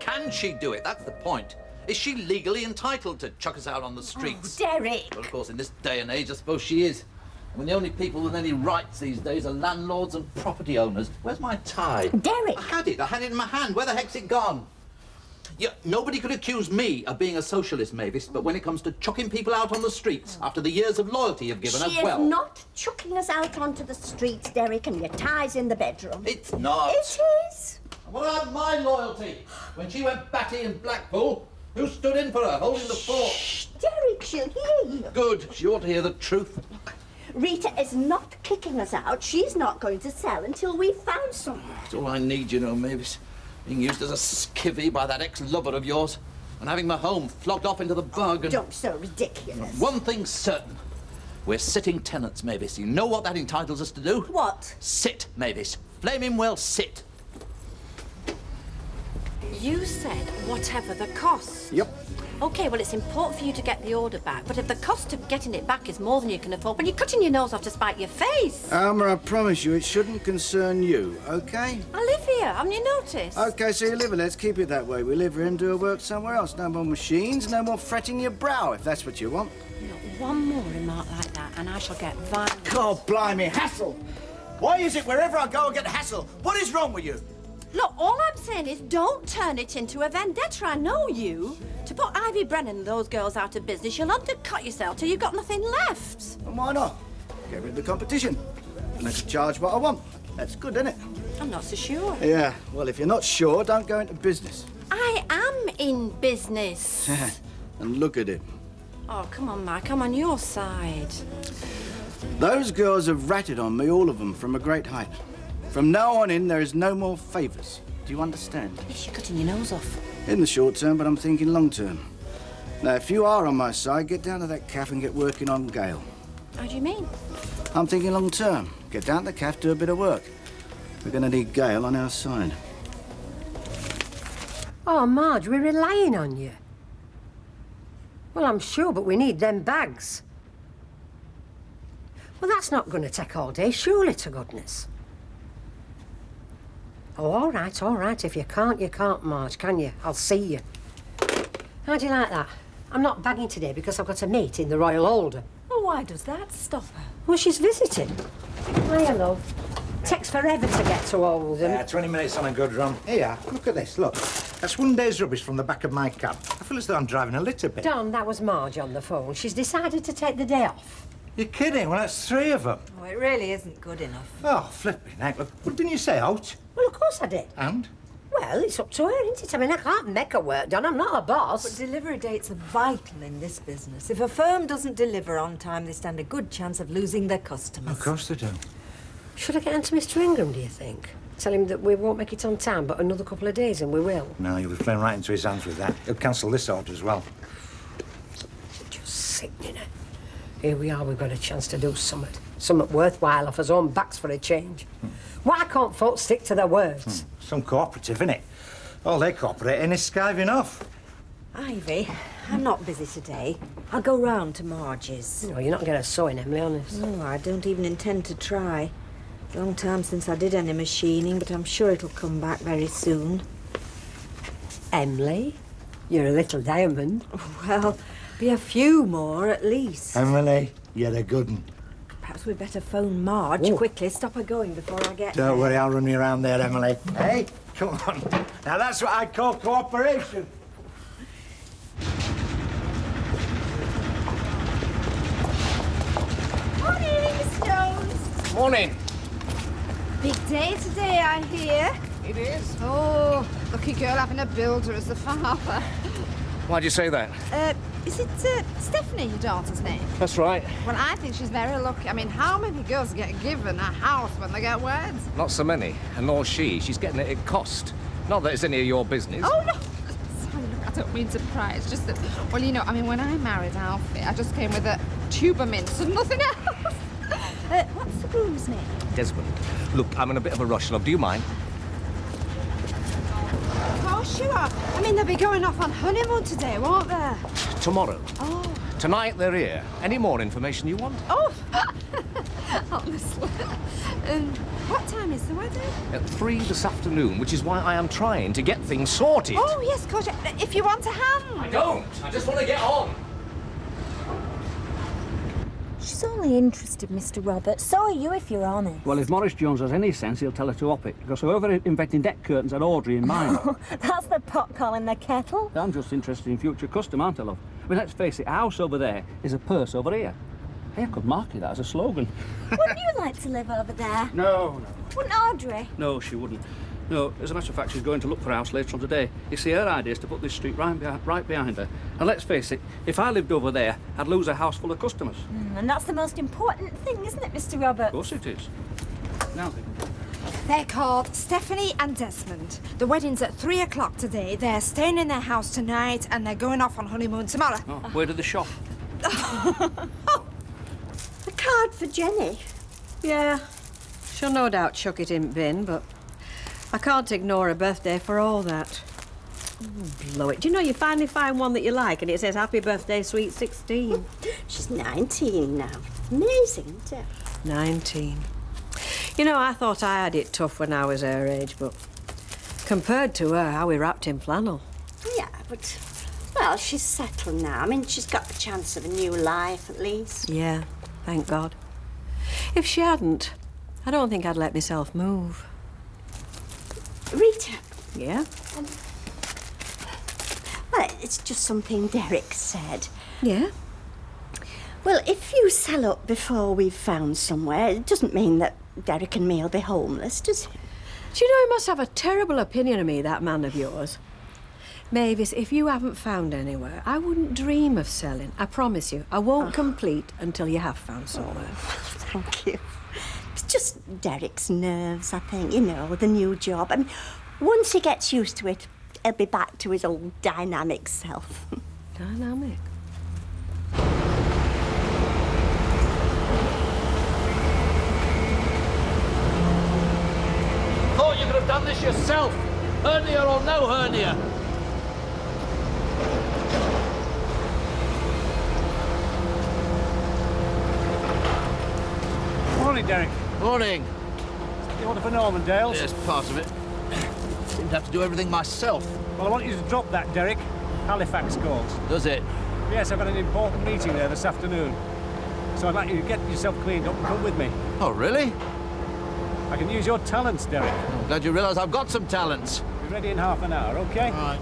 Can she do it? That's the point. Is she legally entitled to chuck us out on the streets? Oh, Derek! Well, of course, in this day and age, I suppose she is. I mean, the only people with any rights these days are landlords and property owners. Where's my tie? Derek! I had it in my hand. Where the heck's it gone? Yeah, nobody could accuse me of being a socialist, Mavis, but when it comes to chucking people out on the streets after the years of loyalty you've given her, well... She is not chucking us out onto the streets, Derek, and your tie's in the bedroom. It's not. It is. What about my loyalty? When she went batty in Blackpool, who stood in for her, holding the fort? Shh, Derek, she'll hear you. Good. She ought to hear the truth. Rita is not kicking us out. She's not going to sell until we've found someone. It's all I need, you know, Mavis. Being used as a skivvy by that ex-lover of yours and having my home flogged off into the bog and... Don't be so ridiculous. One thing's certain. We're sitting tenants, Mavis. You know what that entitles us to do? What? Sit, Mavis. Flaming well sit. You said whatever the cost. Yep. OK, well, it's important for you to get the order back, but if the cost of getting it back is more than you can afford, well, you're cutting your nose off to spite your face. Alma, I promise you, it shouldn't concern you, OK? I live here, haven't you noticed? OK, so you live here. Let's keep it that way. We live here and do our work somewhere else. No more machines, no more fretting your brow, if that's what you want. Not one more remark like that, and I shall get violent. God, blimey, hassle! Why is it wherever I go I get hassle? What is wrong with you? Look, all I'm saying is don't turn it into a vendetta. I know you. To put Ivy Brennan and those girls out of business, you'll undercut yourself till you've got nothing left. And why not? Get rid of the competition. And I can charge what I want. That's good, isn't it? I'm not so sure. Yeah, well, if you're not sure, don't go into business. I am in business. And look at it. Oh, come on, Mike. I'm on your side. Those girls have ratted on me, all of them, from a great height. From now on in, there is no more favours. Do you understand? Yes, you're cutting your nose off. In the short term, but I'm thinking long term. Now, if you are on my side, get down to that cafe and get working on Gail. How do you mean? I'm thinking long term. Get down to the cafe, do a bit of work. We're going to need Gail on our side. Oh, Marge, we're relying on you. Well, I'm sure, but we need them bags. Well, that's not going to take all day, surely, to goodness. Oh, all right. If you can't, Marge, can you? I'll see you. How do you like that? I'm not bagging today because I've got a mate in the Royal Older. Well, why does that stop her? Well, she's visiting. Hiya, love. Takes forever to get to Oldham. Yeah, 20 minutes on a good run. Here, look at this, look. That's one day's rubbish from the back of my cab. I feel as though I'm driving a little bit. Don, that was Marge on the phone. She's decided to take the day off. You're kidding? Well, that's 3 of them. Oh, it really isn't good enough. Oh, flipping heck. Well, didn't you say out? Well, of course I did. And? Well, it's up to her, isn't it? I mean, I can't make her work, Don. I'm not a boss. But delivery dates are vital in this business. If a firm doesn't deliver on time, they stand a good chance of losing their customers. Of course they do. Should I get on to Mr. Ingram, do you think? Tell him that we won't make it on time, but another couple of days and we will. No, you'll be playing right into his hands with that. He'll cancel this order as well. Just sickening her. Here we are, we've got a chance to do something worthwhile off his own backs for a change. Why can't folks stick to their words? Some cooperative, innit? All they cooperate in is skiving off. Ivy, I'm not busy today. I'll go round to Marge's. No, you're not going to sewing, Emily, honest. No, I don't even intend to try. It's a long time since I did any machining, but I'm sure it'll come back very soon. Emily, you're a little diamond. Well, be a few more at least. Emily, you're a good one. Perhaps we'd better phone Marge quickly, stop her going before I get Don't there. worry, I'll run you around there, Emily. Hey, come on. Now, that's what I call cooperation. Morning, Miss Jones. Morning. Big day today, I hear. It is. Oh, lucky girl having a builder as the father. Why'd you say that? Is it Stephanie, your daughter's name? That's right. Well, I think she's very lucky. I mean, how many girls get given a house when they get wed? Not so many. And nor she. She's getting it at cost. Not that it's any of your business. Oh, no. Sorry, look, I don't mean to pry. It's just that, well, you know, I mean, when I married Alfie, I just came with a tuber mince and nothing else. What's the groom's name? Desmond. Look, I'm in a bit of a rush, love. Do you mind? Of course you are. I mean, they'll be going off on honeymoon today, won't they? Tomorrow. Oh. Tonight they're here. Any more information you want? Oh, Honestly. What time is the wedding? At 3 this afternoon, which is why I am trying to get things sorted. Oh, yes, of course. If you want a hand. I don't. I just want to get on. She's only interested, Mr. Roberts. So are you, if you're honest. Well, if Maurice Jones has any sense, he'll tell her to op it, because whoever invented deck curtains had Audrey in mind. That's the pot calling the kettle. I'm just interested in future custom, aren't I, love? I mean, let's face it, a house over there is a purse over here. Hey, I could market that as a slogan. Wouldn't you like to live over there? No. Wouldn't Audrey? No, she wouldn't. No, as a matter of fact, she's going to look for a house later on today. You see, her idea is to put this street right behind her. And let's face it, if I lived over there, I'd lose a house full of customers. And that's the most important thing, isn't it, Mr. Roberts? Of course it is. Now then. They're called Stephanie and Desmond. The wedding's at 3 o'clock today. They're staying in their house tonight and they're going off on honeymoon tomorrow. Oh, where did they shop? A card for Jenny. Yeah. She'll no doubt chuck it in bin, but I can't ignore her birthday for all that. Blow it. Do you know you finally find one that you like and it says happy birthday, sweet 16? She's 19 now. Amazing, isn't it? 19. You know, I thought I had it tough when I was her age, but compared to her, how we wrapped in flannel. Yeah, but, well, she's settled now. I mean, she's got the chance of a new life, at least. Yeah, thank God. If she hadn't, I don't think I'd let myself move. Rita. Yeah? Well, it's just something Derek said. Yeah? Well, if you sell up before we've found somewhere, it doesn't mean that Derek and me will be homeless, does it? Do you know he must have a terrible opinion of me, that man of yours? Mavis, if you haven't found anywhere, I wouldn't dream of selling. I promise you. I won't complete until you have found somewhere. Thank you. It's just Derek's nerves, I think, you know, the new job. I mean, once he gets used to it, he'll be back to his old dynamic self. Dynamic? Thought you could have done this yourself. Hernia or no hernia. Morning, Derek. Morning. You order for Normandales? Yes, part of it. Seem to have to do everything myself. Well, I want you to drop that, Derek. Halifax calls. Does it? Yes, I've got an important meeting there this afternoon. So I'd like you to get yourself cleaned up and come with me. Oh, really? I can use your talents, Derek. I'm glad you realise I've got some talents. Be ready in half an hour, OK? All right.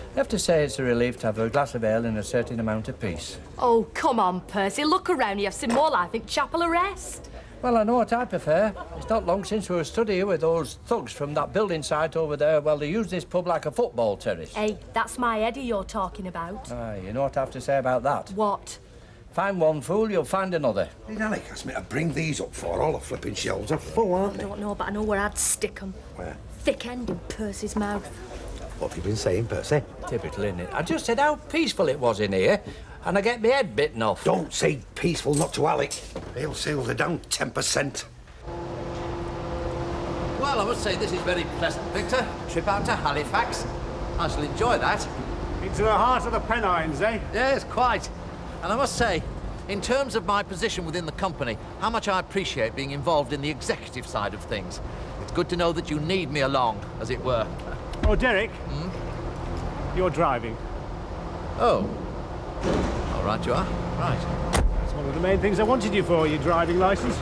I have to say it's a relief to have a glass of ale and a certain amount of peace. Oh, come on, Percy. Look around you. I've seen more life in chapel arrest. Well, I know what I prefer. It's not long since we were stood here with those thugs from that building site over there. Well, they use this pub like a football terrace. Hey, that's my Eddie you're talking about. Aye, you know what I have to say about that? What? Find one fool, you'll find another. Did Alec ask me to bring these up for all the flipping shelves are full, aren't I they? don't know, but I know where I'd stick 'em. Where? Thick end in Percy's mouth. What have you been saying, Percy? Typical, isn't it? I just said how peaceful it was in here, and I get my head bitten off. Don't say peaceful, not to Alec. He'll seal her down 10%. Well, I must say this is very pleasant, Victor. Trip out to Halifax. I shall enjoy that. Into the heart of the Pennines, eh? Yes, quite. And I must say, in terms of my position within the company, how much I appreciate being involved in the executive side of things. It's good to know that you need me along, as it were. Oh, Derek. You're driving. Oh. All right, you are. Right. That's one of the main things I wanted you for, your driving licence.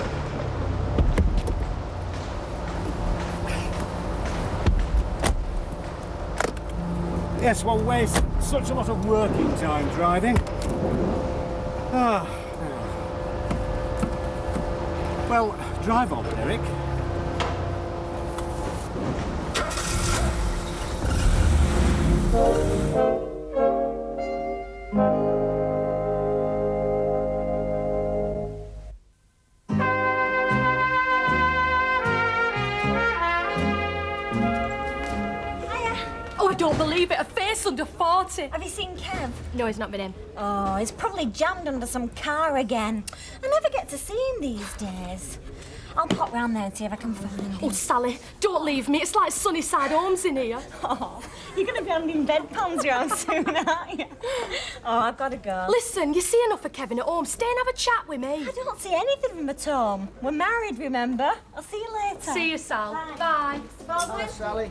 Yes, one wastes such a lot of working time driving. Ah. Well, drive on, Derek. don't believe it. A face under 40. Have you seen Kev? No, he's not been in. Oh, he's probably jammed under some car again. I never get to see him these days. I'll pop round there and see if I can find him. Oh, Sally, don't leave me. It's like Sunnyside Homes in here. Oh, you're going to be handing bedpans round soon, aren't you? Oh, I've got to go. Listen, you see enough of Kevin at home. Stay and have a chat with me. I don't see anything of him at home. We're married, remember? I'll see you later. See you, Sal. Bye. Bye. Bye, Sally.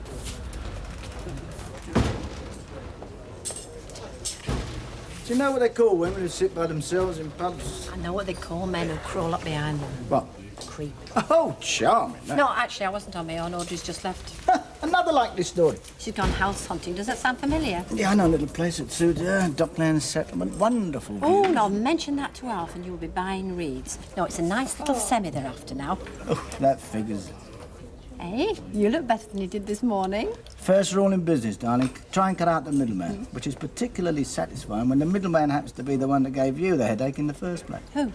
Do you know what they call women who sit by themselves in pubs? I know what they call men who crawl up behind them. What? Creep. Oh, charming. No, actually, I wasn't on my own. Audrey's just left. Another likely story. She's gone house hunting. Does that sound familiar? Yeah, I know a little place that suits her. Docklands settlement. Wonderful view. Oh, no, mention that to Alf and you'll be buying reeds. No, it's a nice little semi they're after now. Oh, that figures. Hey, you look better than you did this morning. First rule in business, darling, try and cut out the middleman, which is particularly satisfying when the middleman happens to be the one that gave you the headache in the first place. Who?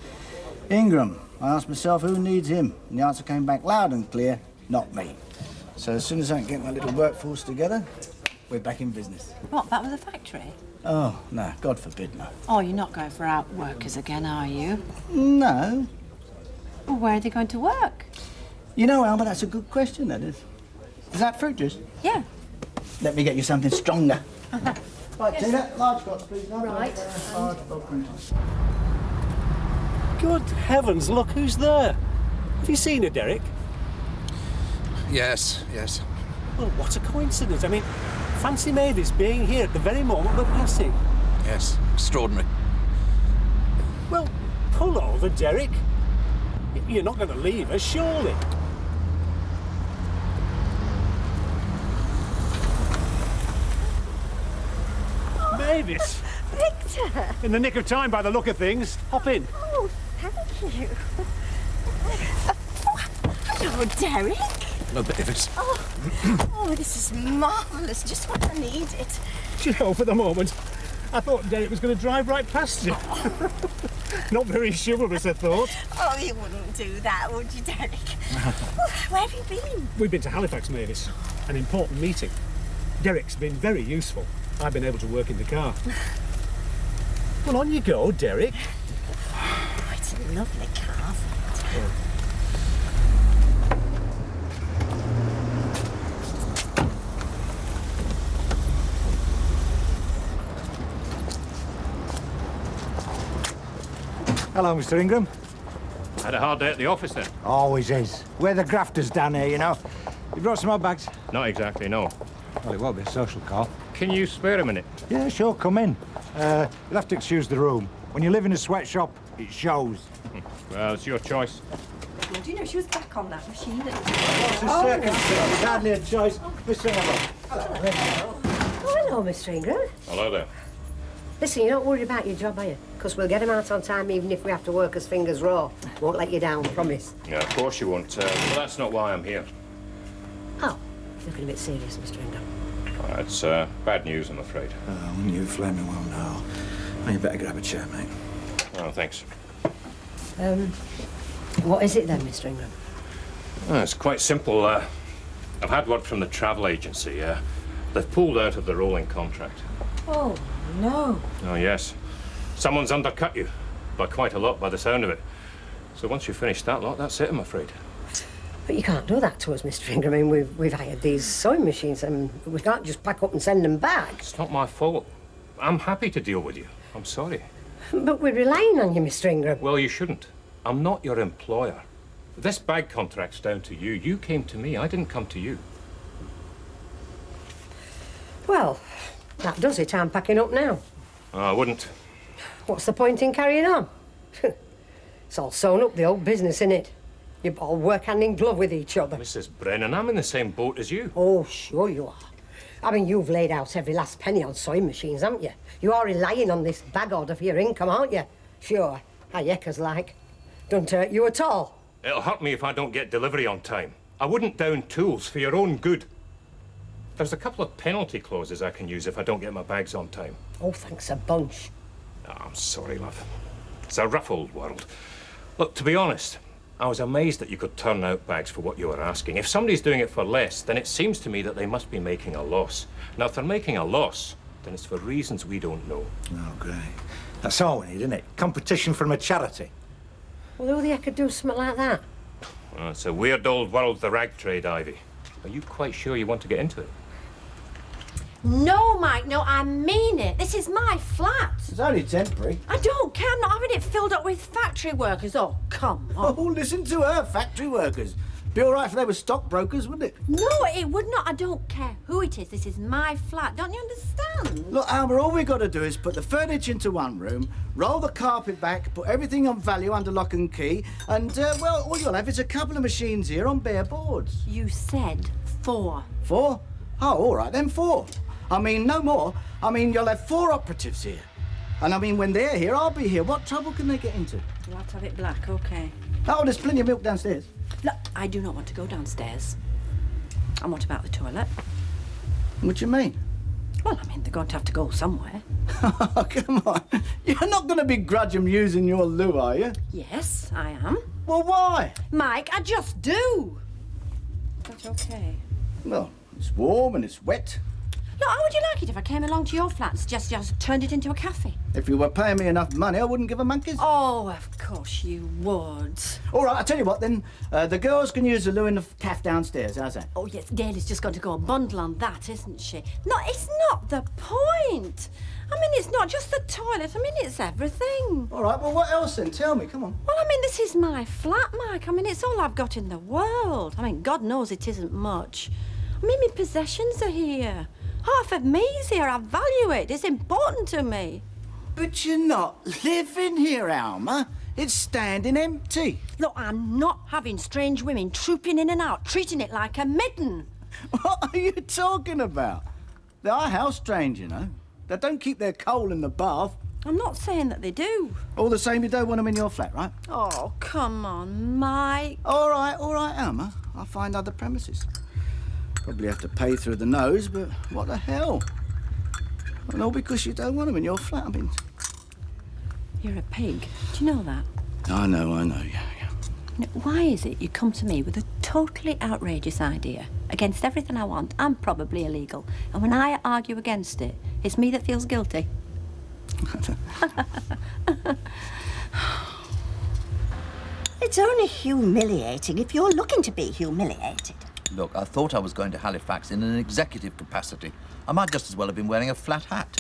Ingram. I asked myself who needs him, and the answer came back loud and clear, not me. So as soon as I can get my little workforce together, we're back in business. What, that was a factory? Oh, no, God forbid, no. Oh, you're not going for out workers again, are you? No. Well, where are they going to work? You know, Alma, that's a good question, that is. Is that fruit juice? Yeah. Let me get you something stronger. Right, Yes. Tina, large box, please. No, Right. Large box, please. Good heavens, look who's there. Have you seen her, Derek? Yes. Well, what a coincidence. I mean, fancy Mavis being here at the very moment we're passing. Yes, extraordinary. Well, pull over, Derek. You're not going to leave us, surely. Mavis! Victor! In the nick of time by the look of things. Hop in. Oh, thank you. Hello, Derek. No, Mavis. Oh, this is marvellous. Just what I needed. Do you know, for the moment, I thought Derek was going to drive right past you. Not very chivalrous, I thought. Oh, you wouldn't do that, would you, Derek? Where have you been? We've been to Halifax, Mavis. An important meeting. Derek's been very useful. I've been able to work in the car. Well, on you go, Derek. Oh, it's a lovely car. Hello, Mr. Ingram. Had a hard day at the office then? Always is. We're the grafters down here, you know. You brought some odd bags? Not exactly, no. Well, it won't be a social call. Can you spare a minute? Yeah, sure, come in. You'll have to excuse the room. When you live in a sweatshop, it shows. Well, it's your choice. Well, do you know she was back on that machine? What's the circumstance? It's hardly a choice. Mr. Ingram. Oh, hello, Mr. Ingram. Hello there. Listen, you don't worry about your job, are you? Because we'll get him out on time even if we have to work us fingers raw. Won't let you down, promise. Yeah, of course you won't. But that's not why I'm here. Oh, looking a bit serious, Mr. Ingram. It's bad news, I'm afraid. Oh, you flaming well now. Oh, you better grab a chair, mate. Oh, thanks. What is it then, Mr. Ingram? Oh, it's quite simple. I've had word from the travel agency. They've pulled out of the rolling contract. Oh, no. Oh, yes. Someone's undercut you. By quite a lot, by the sound of it. So once you've finished that lot, that's it, I'm afraid. But you can't do that to us, Mr. Ingram. I mean, we've hired these sewing machines and we can't just pack up and send them back. It's not my fault. I'm happy to deal with you. I'm sorry. But we're relying on you, Mr. Ingram. Well, you shouldn't. I'm not your employer. This bag contract's down to you. You came to me. I didn't come to you. Well, that does it. I'm packing up now. Oh, I wouldn't. What's the point in carrying on? It's all sewn up, the old business, innit? You all work hand in glove with each other. Mrs. Brennan, I'm in the same boat as you. Oh, sure you are. I mean, you've laid out every last penny on sewing machines, haven't you? You are relying on this bag order for your income, aren't you? Sure. How yeckers like. Don't hurt you at all. It'll hurt me if I don't get delivery on time. I wouldn't down tools for your own good. There's a couple of penalty clauses I can use if I don't get my bags on time. Oh, thanks a bunch. Oh, I'm sorry, love. It's a rough old world. Look, to be honest, I was amazed that you could turn out bags for what you were asking. If somebody's doing it for less, then it seems to me that they must be making a loss. Now, if they're making a loss, then it's for reasons we don't know. Oh, great. That's all we need, isn't it? Competition from a charity. Well, who the heck could do something like that? Well, it's a weird old world, the rag trade, Ivy. Are you quite sure you want to get into it? No, Mike, no, I mean it. This is my flat. It's only temporary. I don't care. I'm not having it filled up with factory workers. Oh, come on. Oh, listen to her, factory workers. Be all right if they were stockbrokers, wouldn't it? No, it would not. I don't care who it is. This is my flat. Don't you understand? Look, Alma, all we got to do is put the furniture into one room, roll the carpet back, put everything of value under lock and key, and, well, all you'll have is a couple of machines here on bare boards. You said 4. 4? Oh, all right, then 4. I mean, no more. I mean, you'll have 4 operatives here. And I mean, when they're here, I'll be here. What trouble can they get into? You'll have to have it black, OK. Oh, there's plenty of milk downstairs. Look, I do not want to go downstairs. And what about the toilet? What do you mean? Well, I mean, they're going to have to go somewhere. Oh, come on. You're not going to begrudge them using your loo, are you? Yes, I am. Well, why? Mike, I just do. That's OK. Well, it's warm and it's wet. Look, how would you like it if I came along to your flat and just turned it into a cafe? If you were paying me enough money, I wouldn't give a monkey's. Oh, of course you would. All right, I'll tell you what, then. The girls can use the loo in the caff downstairs. How's that? Oh, yes, Gail is just going to go a bundle on that, isn't she? No, it's not the point. I mean, it's not just the toilet. I mean, it's everything. All right, well, what else then? Tell me, come on. Well, I mean, this is my flat, Mike. I mean, it's all I've got in the world. I mean, God knows it isn't much. I mean, my possessions are here. Half of me's here. I value it. It's important to me. But you're not living here, Alma. It's standing empty. Look, I'm not having strange women trooping in and out, treating it like a midden. What are you talking about? They are house trained, you know. They don't keep their coal in the bath. I'm not saying that they do. All the same, you don't want them in your flat, right? Oh, come on, Mike. All right, Alma. I'll find other premises. Probably have to pay through the nose, but what the hell? And all because you don't want them in your flat. I mean... You're a pig. Do you know that? I know, yeah. Now, why is it you come to me with a totally outrageous idea against everything I want and probably illegal, and when I argue against it, it's me that feels guilty? It's only humiliating if you're looking to be humiliated. Look, I thought I was going to Halifax in an executive capacity. I might just as well have been wearing a flat hat.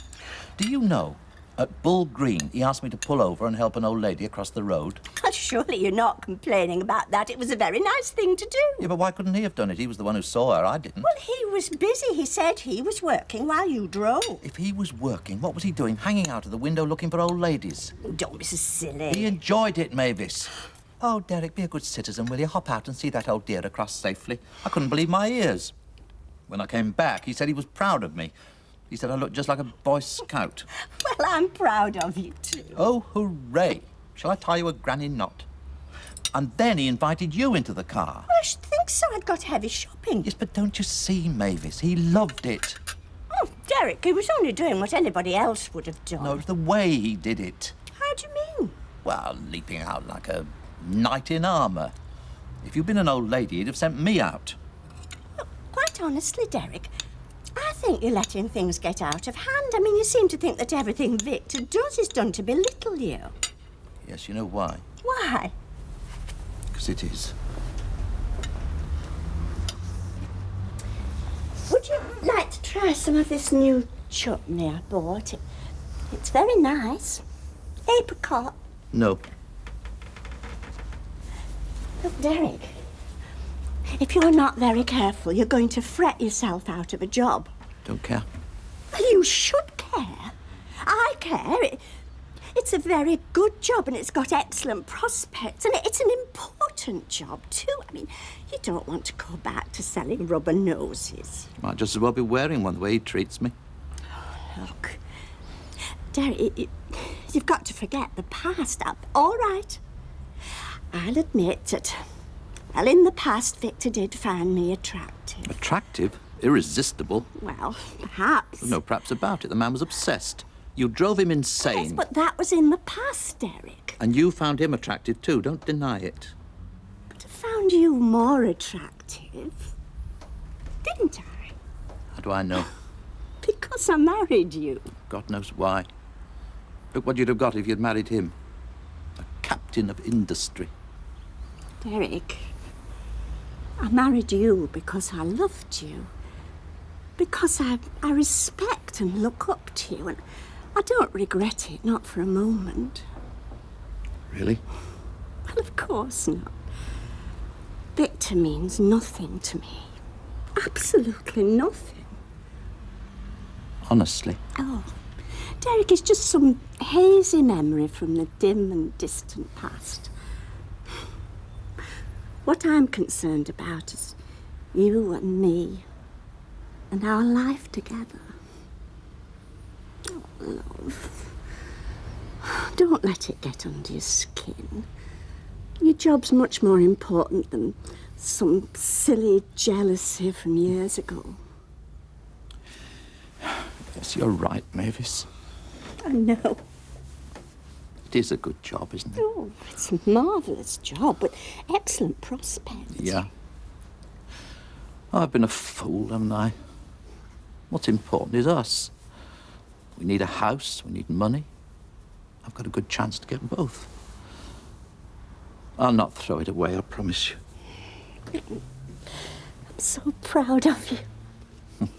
Do you know, at Bull Green, he asked me to pull over and help an old lady across the road. Well, surely you're not complaining about that. It was a very nice thing to do. Yeah, but why couldn't he have done it? He was the one who saw her. I didn't. Well, he was busy. He said he was working while you drove. If he was working, what was he doing? Hanging out of the window looking for old ladies? Don't be so silly. He enjoyed it, Mavis. Oh, Derek, be a good citizen, will you? Hop out and see that old dear across safely. I couldn't believe my ears. When I came back, he said he was proud of me. He said I looked just like a Boy Scout. Well, I'm proud of you, too. Oh, hooray. Shall I tie you a granny knot? And then he invited you into the car. Well, I should think so. I'd got heavy shopping. Yes, but don't you see, Mavis? He loved it. Oh, Derek, he was only doing what anybody else would have done. No, it was the way he did it. How do you mean? Well, leaping out like a knight in armour. If you'd been an old lady, he'd have sent me out. Look, quite honestly, Derek, I think you're letting things get out of hand. I mean, you seem to think that everything Victor does is done to belittle you. Yes, you know why? Why? Because it is. Would you like to try some of this new chutney I bought? It's very nice. Apricot. No. Look, Derek, if you're not very careful, you're going to fret yourself out of a job. Don't care. Well, you should care. I care. It's a very good job and it's got excellent prospects and it's an important job too. I mean, you don't want to go back to selling rubber noses. Might just as well be wearing one the way he treats me. Oh, look, Derek, you've got to forget the past. All right. I'll admit that, well, in the past, Victor did find me attractive. Attractive? Irresistible? Well, perhaps. There's no perhaps about it. The man was obsessed. You drove him insane. Yes, but that was in the past, Derek. And you found him attractive too. Don't deny it. more attractive, didn't I? How do I know? Because I married you. God knows why. Look what you'd have got if you'd married him. A captain of industry. Derek, I married you because I loved you. Because I respect and look up to you, and I don't regret it, not for a moment. Really? Well, of course not. Victor means nothing to me. Absolutely nothing. Honestly. Oh, Derek is just some hazy memory from the dim and distant past. What I'm concerned about is you and me and our life together. Oh, love. Don't let it get under your skin. Your job's much more important than some silly jealousy from years ago. Yes, you're right, Mavis. I know. It is a good job, isn't it? Oh, it's a marvellous job, but excellent prospects. Yeah. I've been a fool, haven't I? What's important is us. We need a house, we need money. I've got a good chance to get both. I'll not throw it away, I promise you. I'm so proud of you. I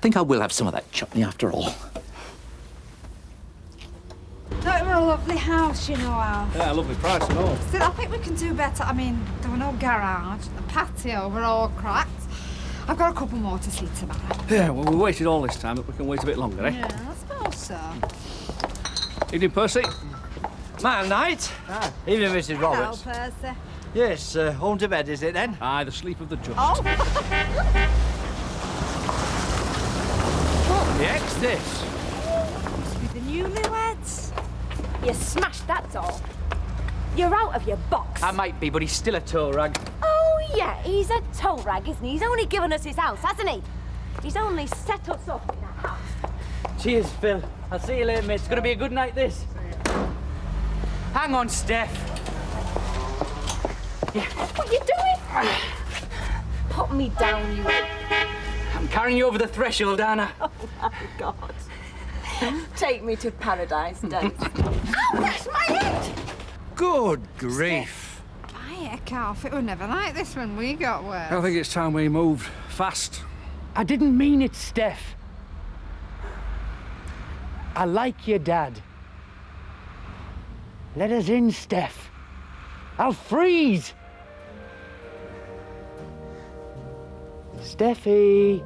think I will have some of that chutney after all. That were a lovely house, you know, Al. Yeah, lovely price and all. Still, I think we can do better. I mean, there were no garage, the patio were all cracked. I've got a couple more to see tomorrow. Yeah, well, we waited all this time, but we can wait a bit longer, eh? Yeah, I suppose so. Evening, Percy. Man, night. Evening, Mrs. Roberts. Hello, Percy. Yes, home to bed, is it then? Aye, the sleep of the just. Oh! What the heck's this? Must be the newlyweds. You smashed that doll. You're out of your box. I might be, but he's still a toe rag. Oh, yeah, he's a toe rag, isn't he? He's only given us his house, hasn't he? He's only set us up in a house. Cheers, Phil. I'll see you later, mate. It's going to be a good night, this. Hang on, Steph. Yeah. What are you doing? Put me down, you. I'm carrying you over the threshold, Anna. Oh, my God. Take me to paradise, don't. Ow, that's my head! Good grief. Heck off, it was never like this when we got word. I think it's time we moved. Fast. I didn't mean it, Steph. I like your dad. Let us in, Steph. I'll freeze. Steffi.